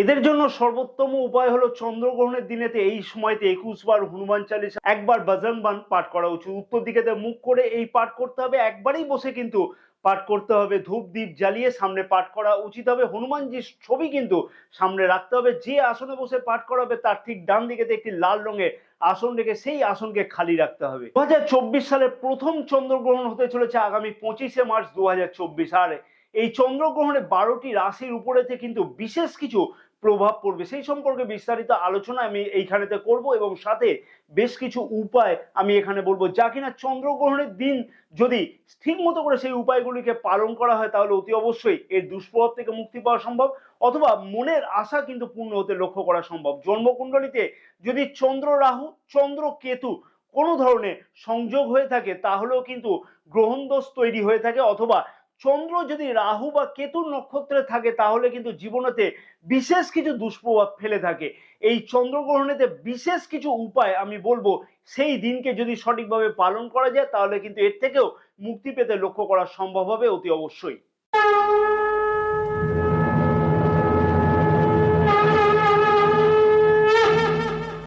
এদের জন্য সর্বোত্তম উপায় হলো চন্দ্রগ্রহণের দিনেতে এই সময়তে 21 বার হনুমান চালিসা, একবার বজরং বান পাঠ করা উচিত। উত্তর দিকে মুখ করে এই পাঠ করতে হবে, একবারেই বসে কিন্তু পাঠ করতে হবে। ধূপ দ্বীপ জ্বালিয়ে সামনে পাঠ করা উচিত হবে। হনুমানজির ছবি কিন্তু সামনে রাখতে হবে। যে আসনে বসে পাঠ করাবে তার ঠিক ডান দিকে একটি লাল রঙের আসন রেখে সেই আসনকে খালি রাখতে হবে। 2024 সালের প্রথম চন্দ্রগ্রহণ হতে চলেছে আগামী 25শে মার্চ 2024। আর এই চন্দ্রগ্রহণে 12টি রাশির উপরেতে কিন্তু বিশেষ কিছু প্রভাব পড়বে, সেই সম্পর্কে বিস্তারিত আলোচনা আমি এইখানেতে করব এবং সাথে বেশ কিছু উপায় আমি এখানে বলবো, যা কিনা চন্দ্রগ্রহণের দিন যদি ঠিক মতো করে সেই উপায়গুলিকে পালন করা হয় তাহলে অতি অবশ্যই এর দুষ্প্রভাব থেকে মুক্তি পাওয়া সম্ভব, অথবা মনের আশা কিন্তু পূর্ণ হতে লক্ষ্য করা সম্ভব। জন্মকুণ্ডলিতে যদি চন্দ্র রাহু, চন্দ্র কেতু কোনো ধরনের সংযোগ হয়ে থাকে তাহলেও কিন্তু গ্রহণ দোষ তৈরি হয়ে থাকে, অথবা চন্দ্র যদি রাহু বা কেতুর নক্ষত্রে থাকে তাহলে কিন্তু জীবনেতে বিশেষ কিছু দুষ্প্রভাব ফেলে থাকে। এই চন্দ্রগ্রহণেতে বিশেষ কিছু উপায় আমি বলবো, সেই দিনকে যদি সঠিকভাবে পালন করা যায় তাহলে কিন্তু এর থেকেও মুক্তি পেতে লক্ষ্য করা সম্ভব হবে অতি অবশ্যই।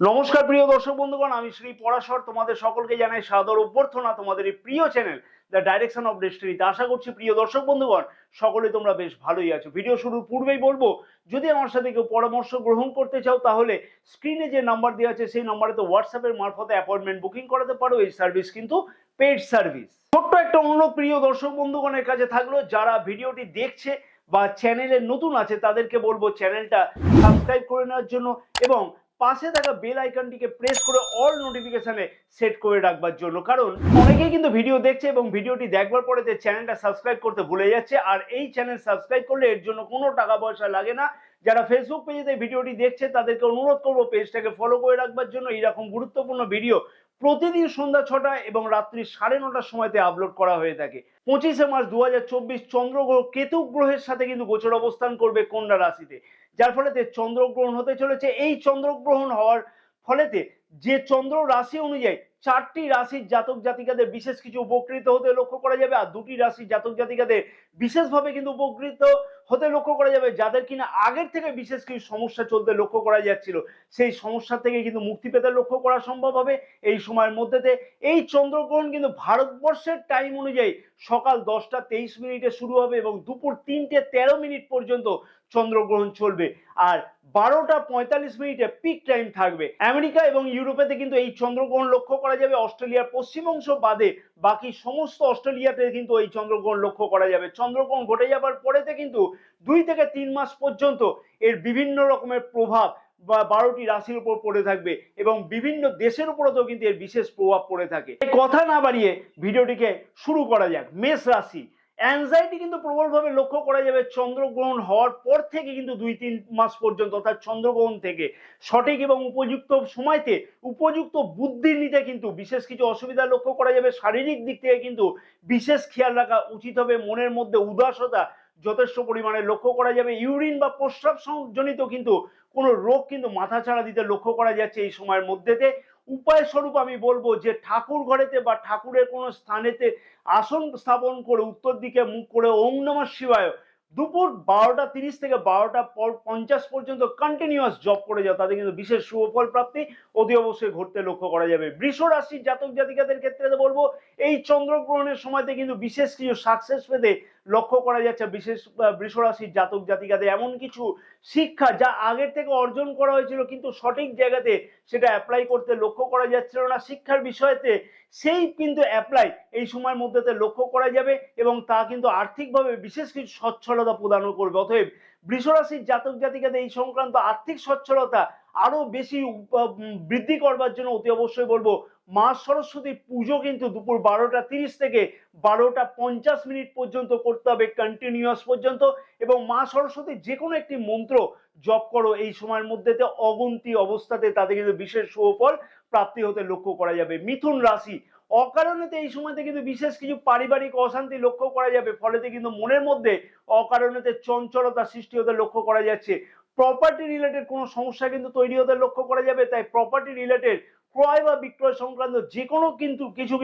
নমস্কার প্রিয় দর্শক বন্ধুগণ, আমি শ্রী পরাশর তোমাদের সকলকে জানাই সাদর অভ্যর্থনা তোমাদের এই প্রিয় চ্যানেল দ্য ডাইরেকশন অফ ডেস্টিনিতে। আশা করছি প্রিয় দর্শক বন্ধুগণ সকলে তোমরা বেশ ভালোই আছো। ভিডিও শুরুর পূর্বেই বলবো, যদি আমার সাথে কেউ পরামর্শ গ্রহণ করতে চাও তাহলে স্ক্রিনে যে নাম্বার দেওয়া আছে সেই নাম্বারে তো হোয়াটসঅ্যাপের মারফতে অ্যাপয়েন্টমেন্ট বুকিং করাতে পারো। এই সার্ভিস কিন্তু পেইড সার্ভিস। ছোট্ট একটা অনুরোধ প্রিয় দর্শক বন্ধুগণের কাছে থাকলো, যারা ভিডিওটি দেখছে বা চ্যানেলে নতুন আছে তাদেরকে বলবো চ্যানেলটা সাবস্ক্রাইব করে নেওয়ার জন্য এবং পাশে থাকা বেল আইকনটিকে প্রেস করে অল নোটিফিকেশনে সেট করে রাখবার জন্য। কারণ অনেকেই কিন্তু ভিডিও দেখছে এবং ভিডিওটি দেখবার পরে চ্যানেলটা সাবস্ক্রাইব করতে ভুলে যাচ্ছে। আর এই চ্যানেল সাবস্ক্রাইব করলে এর জন্য কোনো টাকা পয়সা লাগে না। যারা ফেসবুক পেজে ভিডিওটি দেখছে তাদেরকে অনুরোধ করবো পেজটাকে ফলো করে রাখবার জন্য। এইরকম গুরুত্বপূর্ণ ভিডিও প্রতিদিন সন্ধ্যা 6টা এবং রাত্রি 9:30 সময়তে আপলোড করা হয়ে থাকে। 25শে মার্চ 2024 চন্দ্রগ্রহ কেতু গ্রহের সাথে কিন্তু গোচর অবস্থান করবে কন্যা রাশিতে, যার ফলেতে চন্দ্রগ্রহণ হতে চলেছে। এই চন্দ্রগ্রহণ হওয়ার ফলেতে যে চন্দ্র রাশি অনুযায়ী 4টি রাশির জাতক জাতিকাদের বিশেষ কিছু উপকৃত হতে লক্ষ্য করা যাবে, আর 2টি রাশির জাতক জাতিকাদের বিশেষভাবে কিন্তু উপকৃত হতে লক্ষ্য করা যাবে। যাদের কিনা আগের থেকে বিশেষ কিছু সমস্যা চলতে লক্ষ্য করা যাচ্ছিল সেই সমস্যা থেকে কিন্তু মুক্তি পেতে লক্ষ্য করা সম্ভব হবে এই সময়ের মধ্যেতে। এই চন্দ্রগ্রহণ কিন্তু ভারতবর্ষের টাইম অনুযায়ী সকাল 10টা 23 মিনিটে শুরু হবে এবং দুপুর 3টে 13 মিনিট পর্যন্ত চন্দ্রগ্রহণ চলবে, আর 12টা 45 মিনিটে পিক টাইম থাকবে। আমেরিকা এবং ইউরোপেতে কিন্তু এই চন্দ্রগ্রহণ লক্ষ্য করা যাবে। অস্ট্রেলিয়ার পশ্চিম অংশ বাদে বাকি সমস্ত অস্ট্রেলিয়াতে কিন্তু এই চন্দ্রগ্রহণ লক্ষ্য করা যাবে। চন্দ্রগ্রহণ ঘটে যাবার পরেতে কিন্তু 2 থেকে 3 মাস পর্যন্ত এর বিভিন্ন রকমের প্রভাব বা 12টি রাশির উপর পড়ে থাকবে এবং বিভিন্ন দেশের উপরেও কিন্তু এর বিশেষ প্রভাব পড়ে থাকে। কথা না বাড়িয়ে ভিডিওটিকে শুরু করা যাক। মেষ রাশি, অ্যাংজাইটি কিন্তু প্রবলভাবে লক্ষ্য করা যাবে চন্দ্রগ্রহণ হওয়ার পর থেকে কিন্তু 2-3 মাস পর্যন্ত, অর্থাৎ চন্দ্রগ্রহণ থেকে সঠিক এবং উপযুক্ত সময়তে উপযুক্ত বুদ্ধি নিতে কিন্তু বিশেষ কিছু অসুবিধা লক্ষ্য করা যাবে। শারীরিক দিক থেকে কিন্তু বিশেষ খেয়াল রাখা উচিত হবে। মনের মধ্যে উদাসতা যথেষ্ট পরিমাণে লক্ষ্য করা যাবে। ইউরিন বা প্রস্রাব জনিত কিন্তু কোনো রোগ কিন্তু মাথাছাড়া দিতে লক্ষ্য করা যাচ্ছে এই সময়ের মধ্যেতে। উপায় স্বরূপ আমি বলবো যে ঠাকুর ঘরেতে বা ঠাকুরের কোনো স্থানেতে আসন স্থাপন করে উত্তর দিকে মুখ করে ওম নমঃ শিবায় দুপুর 12টা 30 থেকে 12টা 50 পর্যন্ত কন্টিনিউয়াস জব করে যাও, তাদের কিন্তু বিশেষ সুফল প্রাপ্তি অতি অবশ্যই ঘটতে লক্ষ্য করা যাবে। বৃষ রাশির জাতক জাতিকাদের ক্ষেত্রে বলবো এই চন্দ্রগ্রহণের সময়তে কিন্তু বিশেষ কিছু সাকসেস পেতে লক্ষ্য করা যাচ্ছে। বিশেষ বৃষ রাশির জাতক জাতিকাদের এমন কিছু শিক্ষা যা আগের থেকে অর্জন করা হয়েছিল কিন্তু সঠিক জায়গাতে সেটা অ্যাপ্লাই করতে লক্ষ্য করা যাচ্ছিল না শিক্ষার বিষয়তে, সেই কিন্তু অ্যাপ্লাই এই সময়ের মধ্যে লক্ষ্য করা যাবে এবং তা কিন্তু আর্থিকভাবে বিশেষ কিছু সচ্ছলতা প্রদানও করবে। অতএব বৃষ রাশির জাতক জাতিকাদের এই সংক্রান্ত আর্থিক সচ্ছলতা আরো বেশি বৃদ্ধি করবার জন্য অতি অবশ্যই বলবো মা সরস্বতীর পুজো কিন্তু দুপুর 12টা 30 থেকে 12টা 50 মিনিট পর্যন্ত করতে হবে, কন্টিনিউয়াস পর্যন্ত। এবং মা সরস্বতীর যে কোনো একটি মন্ত্র জপ করো এই সময়ের মধ্যে, অগুন্তি অবস্থাতে তাদের কিন্তু বিশেষ সুফল প্রাপ্তি হতে লক্ষ্য করা যাবে। মিথুন রাশি, অকারণেতে এই সময়তে কিন্তু বিশেষ কিছু পারিবারিক অশান্তি লক্ষ্য করা যাবে, ফলেতে কিন্তু মনের মধ্যে অকারণেতে চঞ্চলতা সৃষ্টি হতে লক্ষ্য করা যাচ্ছে। প্রপার্টি রিলেটেড কোনো সমস্যা কিন্তু তৈরি হতে লক্ষ্য করা যাবে, তাই প্রপার্টি রিলেটেড ক্রয় বা বিক্রয় সংক্রান্ত যে কোনো কিছু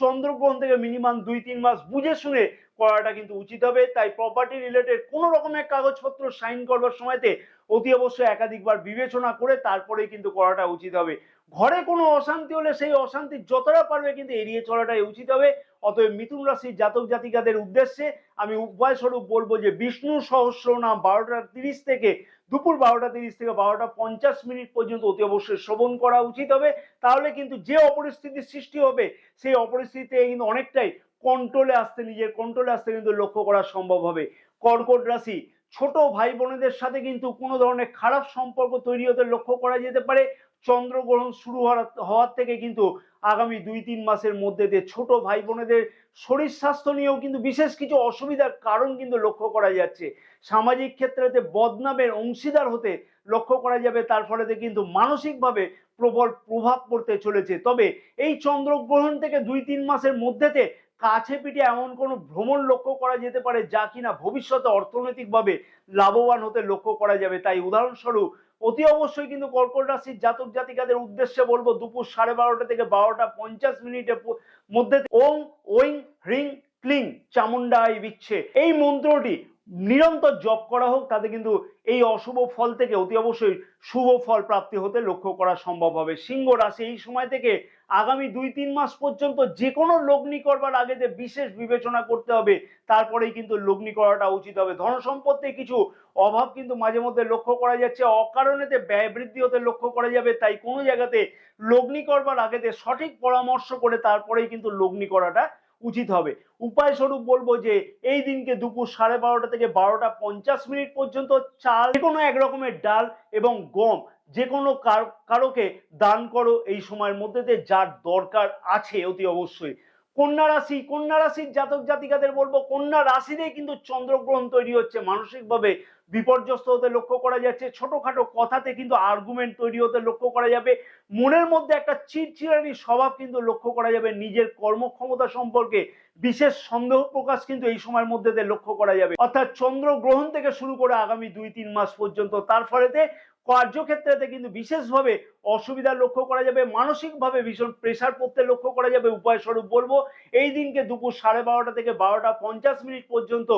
চন্দ্রগ্রহণ থেকে মিনিমাম 2-3 মাস বুঝে শুনে করাটা কিন্তু উচিত হবে। তাই প্রপার্টি রিলেটেড কোনো রকমের কাগজপত্র সাইন করবার সময়তে অতি অবশ্যই একাধিকবার বিবেচনা করে তারপরেই কিন্তু করাটা উচিত হবে। ঘরে কোনো অশান্তি হলে সেই অশান্তি যতটা পারবে কিন্তু এড়িয়ে চলাটাই উচিত হবে। অতএব মিথুন রাশির জাতক জাতিকাদের উদ্দেশ্যে আমি উপায় স্বরূপ বলবো যে বিষ্ণু সহস্রনাম 12:30 থেকে দুপুর 12:30 থেকে 12:50 পর্যন্ত অতি অবশ্যই শ্রবণ করা উচিত হবে। তাহলে কিন্তু যে অপরিস্থিতির সৃষ্টি হবে সেই অপরিস্থিতিতে কিন্তু অনেকটাই নিজের কন্ট্রোলে আসতে কিন্তু লক্ষ্য করা সম্ভব হবে। কর্কট রাশি, ছোট ভাই বোনেদের সাথে কিন্তু কোনো ধরনের খারাপ সম্পর্ক তৈরি হতে লক্ষ্য করা যেতে পারে। চন্দ্রগ্রহণ শুরু হওয়ার থেকে কিন্তু আগামী 2-3 মাসের মধ্যে দিয়ে ছোট ভাই বোনেদের শরীর স্বাস্থ্য নিয়েও কিন্তু বিশেষ কিছু অসুবিধার কারণ কিন্তু লক্ষ্য করা যাচ্ছে। সামাজিক ক্ষেত্রেতে বদনামের অংশীদার হতে লক্ষ্য করা যাবে, তার ফলে কিন্তু মানসিকভাবে প্রবল প্রভাব পড়তে চলেছে। তবে এই চন্দ্রগ্রহণ থেকে 2-3 মাসের মধ্যেতে কাছে পিঠে এমন কোনো ভ্রমণ লক্ষ্য করা যেতে পারে যা কিনা ভবিষ্যতে অর্থনৈতিকভাবে লাভবান হতে লক্ষ্য করা যাবে। তাই উদাহরণস্বরূপ অতি অবশ্যই কিন্তু কর্কট রাশির জাতক জাতিকাদের উদ্দেশ্যে বলবো দুপুর 12:30 থেকে 12:50 মধ্যে ওং ঐং হ্রিং ক্লিং চামুন্ডায় বিচ্ছে এই মন্ত্রটি নিরন্তর জপ করা হোক, তাতে কিন্তু এই অশুভ ফল থেকে অতি অবশ্যই শুভ ফল প্রাপ্তি হতে লক্ষ্য করা সম্ভব হবে। সিংহ রাশি, এই সময় থেকে আগামী 2-3 মাস পর্যন্ত যে কোনো লগ্নি করবার আগে যে বিশেষ বিবেচনা করতে হবে, তারপরেই কিন্তু লগ্নি করাটা উচিত হবে। ধন সম্পত্তি কিছু অভাব কিন্তু মাঝে মধ্যে লক্ষ্য করা যাচ্ছে, অকারণেতে ব্যয় বৃদ্ধি হতে লক্ষ্য করা যাবে। তাই কোনো জায়গাতে লগ্নি করবার আগেতে সঠিক পরামর্শ করে তারপরেই কিন্তু লগ্নি করাটা উচিত হবে। উপায় স্বরূপ বলবো যে এই দিনকে দুপুর 12:30 থেকে 12:50 পর্যন্ত চাল, যে কোনো এক রকমের ডাল এবং গম যে কোনো কারোকে দান করো এই সময়ের মধ্যে যার দরকার আছে অতি অবশ্যই। কন্যা রাশির জাতক জাতিকাদের বলবো কন্যা রাশিতেই কিন্তু চন্দ্রগ্রহণ তৈরি হচ্ছে, মানসিকভাবে বিপর্যস্ত হতে লক্ষ্য করা যাচ্ছে। ছোটখাটো কথাতে কিন্তু আর্গুমেন্ট তৈরি হতে লক্ষ্য করা যাবে। মনের মধ্যে একটা চিড়চিড়ানি স্বভাব কিন্তু লক্ষ্য করা যাবে। নিজের কর্মক্ষমতা সম্পর্কে বিশেষ সন্দেহ প্রকাশ কিন্তু এই সময়ের মধ্যে লক্ষ্য করা যাবে। অর্থাৎ চন্দ্রগ্রহণ থেকে শুরু করে আগামী 2-3 মাস পর্যন্ত তার ফলেতে কার্যক্ষেত্রে কিন্তু বিশেষভাবে অসুবিধা লক্ষ্য করা যাবে, মানসিকভাবে ভীষণ প্রেসার পড়তে লক্ষ্য করা যাবে। উপায় স্বরূপ বলবো এই দিনকে দুপুর 12:30 থেকে 12:50 পর্যন্ত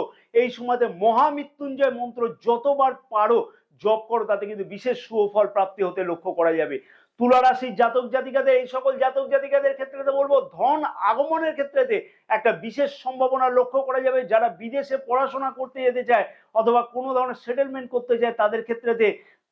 এই সময়তে মহামৃত্যুঞ্জয় মন্ত্র যতবার পারো জপ করো, তাতে কিন্তু বিশেষ সুফল প্রাপ্তি হতে লক্ষ্য করা যাবে। তুলা রাশির জাতক জাতিকাদের, এই সকল জাতক জাতিকাদের ক্ষেত্রে বলবো ধন আগমনের ক্ষেত্রে একটা বিশেষ সম্ভাবনা লক্ষ্য করা যাবে। যারা বিদেশে পড়াশোনা করতে যেতে চায় অথবা কোনো ধরনের সেটেলমেন্ট করতে চায় তাদের ক্ষেত্রে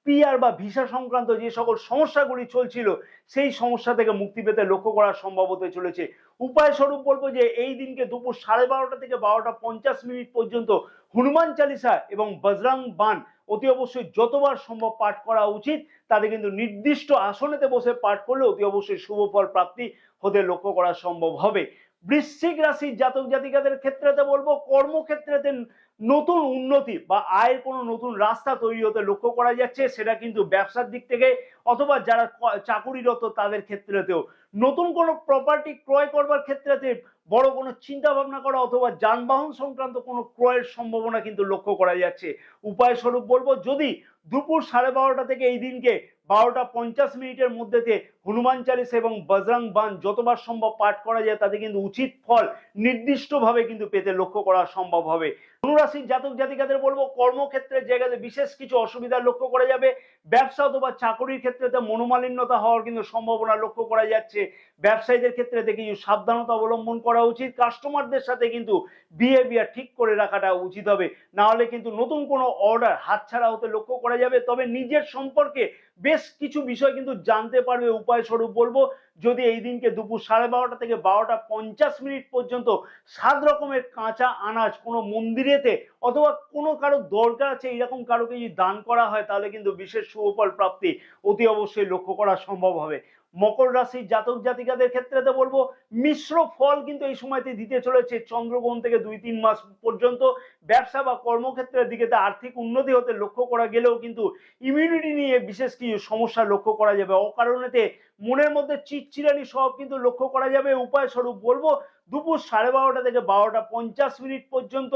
পিআর বা ভিসা সংক্রান্ত যে সকল সমস্যাগুলি চলছিল সেই সমস্যা থেকে মুক্তি পেতে লক্ষ্য করা সম্ভব হতে চলেছে। উপায় স্বরূপ বলবো যে এই দিনকে দুপুর 12:30 থেকে 12:50 পর্যন্ত হনুমান চালিসা এবং বজরং বান অতি অবশ্যই যতবার সম্ভব পাঠ করা উচিত। তাতে কিন্তু নির্দিষ্ট আসনেতে বসে পাঠ করলে অতি অবশ্যই শুভ ফল প্রাপ্তি হতে লক্ষ্য করা সম্ভব হবে। বৃশ্চিক রাশির জাতক জাতিকাদের ক্ষেত্রে বলবো কর্মক্ষেত্রে নতুন উন্নতি বা আয়ের কোনো নতুন রাস্তা তৈরি হতে লক্ষ্য করা যাচ্ছে, সেটা কিন্তু ব্যবসার দিক থেকে অথবা যারা চাকুরিরত তাদের ক্ষেত্রেতেও। নতুন কোনো প্রপার্টি ক্রয় করবার ক্ষেত্রে বড় কোনো চিন্তা ভাবনা করা অথবা যানবাহন সংক্রান্ত কোনো ক্রয়ের সম্ভাবনা কিন্তু লক্ষ্য করা যাচ্ছে। উপায় স্বরূপ বলবো যদি দুপুর 12:30 থেকে এই দিনকে 12:50 মধ্যে হনুমান চালিসা এবং বজরং বান যতবার সম্ভব পাঠ করা যায়, তাতে কিন্তু উচিত ফল নির্দিষ্টভাবে কিন্তু পেতে লক্ষ্য করা সম্ভব হবে। ধনুরাশির জাতক জাতিকাদের বলবো কর্মক্ষেত্রের জায়গাতে বিশেষ কিছু অসুবিধা লক্ষ্য করা যাবে। ব্যবসা অথবা চাকরির ক্ষেত্রে মনোমালিন্যতা হওয়ার কিন্তু সম্ভাবনা লক্ষ্য করা যাচ্ছে। ব্যবসায়ীদের ক্ষেত্রে কিছু সাবধানতা অবলম্বন করা উচিত। কাস্টমারদের সাথে কিন্তু বিহেভিয়ার ঠিক করে রাখাটা উচিত হবে, না হলে কিন্তু নতুন কোনো অর্ডার হাতছাড়া হতে লক্ষ্য করা যাবে। তবে নিজের সম্পর্কে বেশ কিছু বিষয় কিন্তু জানতে পারবে। উপায় স্বরূপ বলবো যদি এই দিনকে দুপুর 12:30 থেকে 12:50 পর্যন্ত 7 রকমের কাঁচা আনাজ কোনো মন্দিরেতে অথবা কোনো কারো দরকার আছে এরকম কারোকে যদি দান করা হয়, তাহলে কিন্তু বিশেষ শুভফল প্রাপ্তি অতি অবশ্যই লক্ষ্য করা সম্ভব হবে। মকর রাশির জাতক জাতিকাদের ক্ষেত্রে বলবো মিশ্র ফল কিন্তু এই সময়তে দিতে চলেছে। চন্দ্রগ্রহণ থেকে 2-3 মাস পর্যন্ত ব্যবসা বা কর্মক্ষেত্রের দিকে আর্থিক উন্নতি হতে লক্ষ্য করা গেলেও কিন্তু ইমিউনিটি নিয়ে বিশেষ কিছু সমস্যা লক্ষ্য করা যাবে। অকারণেতে মনের মধ্যে চিড়চিড়ানি সব কিন্তু লক্ষ্য করা যাবে। উপায় স্বরূপ বলবো দুপুর 12:30 থেকে 12:50 পর্যন্ত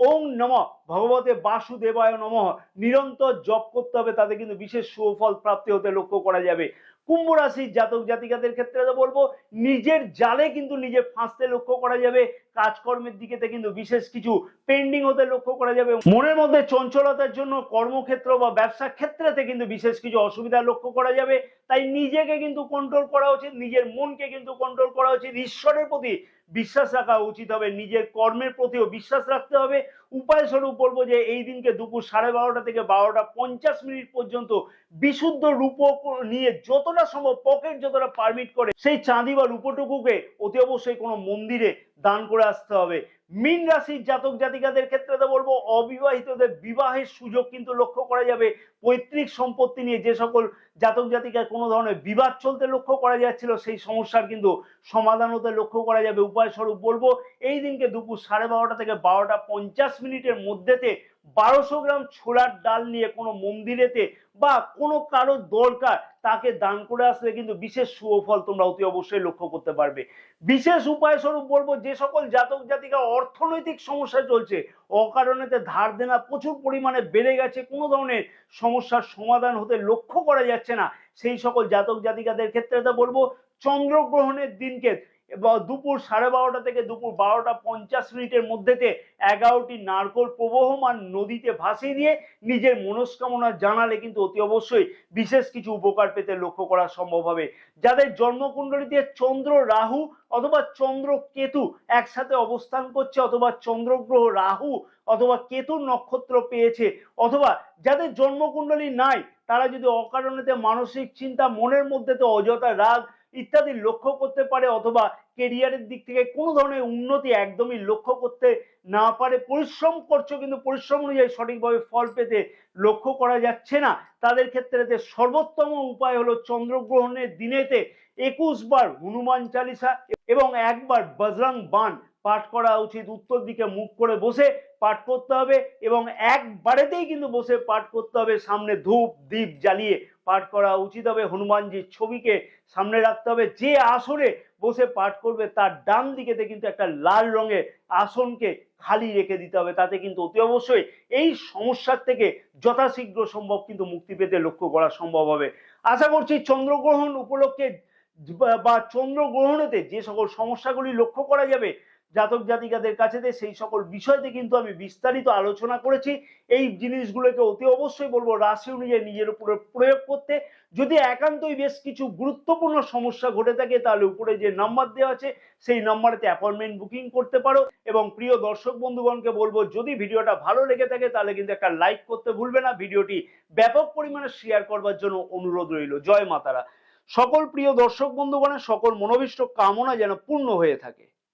ওং নমঃ ভগবতে বাসুদেবায় নমঃ নিরন্তর জপ করতে হবে, তাতে কিন্তু বিশেষ সুফল প্রাপ্তি হতে লক্ষ্য করা যাবে। কুম্ভ রাশির জাতক জাতিকাদের ক্ষেত্রে তো বলবো নিজের জালে কিন্তু নিজে ফাঁসতে লক্ষ্য করা যাবে। কাজকর্মের দিকেতে কিন্তু বিশেষ কিছু পেন্ডিং হতে লক্ষ্য করা যাবে। মনের মধ্যে চঞ্চলতার জন্য কর্মক্ষেত্র বা ব্যবসা ক্ষেত্রেতে কিন্তু বিশেষ কিছু অসুবিধা লক্ষ্য করা যাবে। তাই নিজেকে কিন্তু কন্ট্রোল করা উচিত, নিজের মনকে কিন্তু কন্ট্রোল করা উচিত। ঈশ্বরের প্রতি বিশ্বাস রাখা উচিত হবে, নিজের কর্মের প্রতিও বিশ্বাস রাখতে হবে। উপায় স্বরূপ বলবো যে এই দিনকে দুপুর 12:30 থেকে 12:50 পর্যন্ত বিশুদ্ধ রূপো নিয়ে যতটা সম্ভব পকেট যতটা পারমিট করে সেই চাঁদি বা রূপটুকুকে অতি অবশ্যই কোনো মন্দিরে দান করে আসতে হবে। মীন রাশির জাতক জাতিকাদের ক্ষেত্রে তো বলবো অবিবাহিতদের বিবাহের সুযোগ কিন্তু লক্ষ্য করা যাবে। পৈতৃক সম্পত্তি নিয়ে যে সকল জাতক জাতিকার কোনো ধরনের বিবাদ চলতে লক্ষ্য করা যাচ্ছিল সেই সমস্যার কিন্তু সমাধান হতে লক্ষ্য করা যাবে। উপায় স্বরূপ বলবো এই দিনকে দুপুর 12:30 থেকে 12:50 মধ্যেতে 1200 গ্রাম ছোলার ডাল নিয়ে কোনো মন্দিরেতে বা কোনো কারোর দরকার তাকে দান করে আসলে কিন্তু বিশেষ সুফল তোমরা অতি অবশ্যই লক্ষ্য করতে পারবে। বিশেষ উপায় স্বরূপ বলবো যে সকল জাতক জাতিকা অর্থনৈতিক সমস্যা চলছে, অকারণেতে ধার দেনা প্রচুর পরিমাণে বেড়ে গেছে, কোনো ধরনের সমস্যার সমাধান হতে লক্ষ্য করা যাচ্ছে না, সেই সকল জাতক জাতিকাদের ক্ষেত্রে তো বলবো চন্দ্রগ্রহণের দিনকে দুপুর 12:30 থেকে দুপুর 12:50 মধ্যেতে 11টি নারকোল প্রবহমান নদীতে ভাসিয়ে দিয়ে নিজের মনস্কামনা জানালে কিন্তু অতি অবশ্যই বিশেষ কিছু উপকার পেতে লক্ষ্য করা সম্ভব হবে। যাদের জন্মকুণ্ডলিতে চন্দ্র রাহু অথবা চন্দ্র কেতু একসাথে অবস্থান করছে, অথবা চন্দ্রগ্রহ রাহু অথবা কেতুর নক্ষত্র পেয়েছে, অথবা যাদের জন্মকুণ্ডলী নাই তারা যদি অকারণেতে মানসিক চিন্তা, মনের মধ্যে তো অযথা রাগ ইত্যাদি লক্ষ্য করতে পারে, অথবা কেরিয়ারের দিক থেকে কোনো ধরনের উন্নতি একদমই লক্ষ্য করতে না পারে, পরিশ্রম করছো কিন্তু পরিশ্রম অনুযায়ী সঠিকভাবে ফল পেতে লক্ষ্য করা যাচ্ছে না, তাদের ক্ষেত্রে সর্বোত্তম উপায় হলো চন্দ্রগ্রহণের দিনেতে 21 বার হনুমান চালিসা এবং একবার বজরং বাণ পাঠ করা উচিত। উত্তর দিকে মুখ করে বসে পাঠ করতে হবে এবং একবারেতেই কিন্তু বসে পাঠ করতে হবে। সামনে ধূপ দীপ জ্বালিয়ে পাঠ করা উচিত হবে। হনুমানজির ছবিকে সামনে রাখতে হবে। যে আসনে বসে পাঠ করবে তার ডান দিকেতে কিন্তু একটা লাল রঙের আসনকে খালি রেখে দিতে হবে। তাতে কিন্তু অতি অবশ্যই এই সমস্যার থেকে যথাশীঘ্র সম্ভব কিন্তু মুক্তি পেতে লক্ষ্য করা সম্ভব হবে। আশা করছি চন্দ্রগ্রহণ উপলক্ষে বা চন্দ্রগ্রহণেতে যে সকল সমস্যাগুলি লক্ষ্য করা যাবে জাতক জাতিকাদের কাছে, সেই সকল বিষয়তে কিন্তু আমি বিস্তারিত আলোচনা করেছি। এই জিনিসগুলোকে অতি অবশ্যই বলবো রাশি অনুযায়ী নিজের উপরে প্রয়োগ করতে। যদি একান্তই বেশ কিছু গুরুত্বপূর্ণ সমস্যা ঘটে থাকে তাহলে উপরে যে নাম্বার দেওয়া আছে সেই নাম্বারেতে অ্যাপয়েন্টমেন্ট বুকিং করতে পারো। এবং প্রিয় দর্শক বন্ধুগণকে বলবো যদি ভিডিওটা ভালো লেগে থাকে তাহলে কিন্তু একটা লাইক করতে ভুলবে না। ভিডিওটি ব্যাপক পরিমাণে শেয়ার করবার জন্য অনুরোধ রইল। জয় মাতারা। সকল প্রিয় দর্শক বন্ধুগণের সকল মনোভীষ্ট কামনা যেন পূর্ণ হয়ে থাকে।